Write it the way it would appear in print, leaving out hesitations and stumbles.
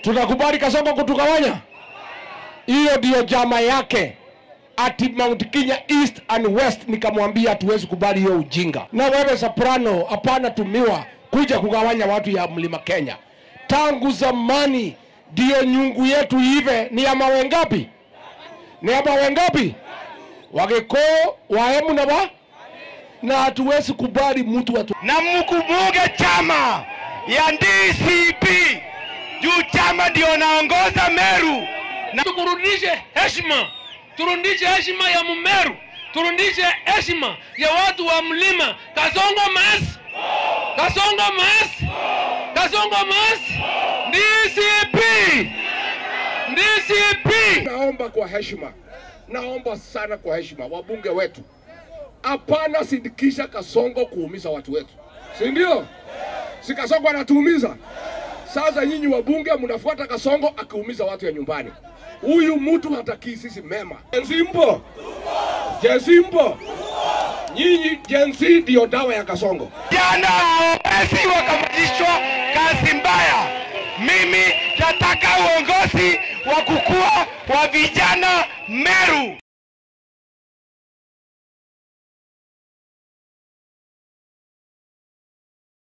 Tunakubali Kasongo kutugawanya? Hiyo ndio jama yake. Ati Mount Kenya East and West nikamwambia hatuwezi kubali hiyo ujinga. Na wewe Soprano, hapana tumiwa kuja kugawanya watu ya Mlima Kenya. Tangu zamani ndio nyungu yetu hive ni ya mawe ngapi? Ni ya mawe ngapi? Wageko, Waemu na hatuwezi kubali mtu watu. Na mkumbuke chama ya DCP. Juu chama ndio naongoza Meru. Na tukurudishe heshima. Turudishe heshima ya Mumeru. Turudishe heshima ya watu wa mlima. Kasongo mas. Kasongo mas. Kasongo mas. DCP. DCP. Naomba kwa heshima. Naomba sana kwa heshima wabunge wetu. Hapana sindikisha Kasongo kuumiza watu wetu. Si ndio? Si Kasongo anatuumiza. Sasa nyinyi wabunge mnafuata Kasongo akiumiza watu ya nyumbani. Huyu mtu hataki sisi mema. Jensimpo. Jensimpo. Nyinyi Jensi ndio dawa ya Kasongo. Jana waesi wakafanyishwa kazi mbaya. Mimi nataka uongozi wa kukua wa vijana Meru.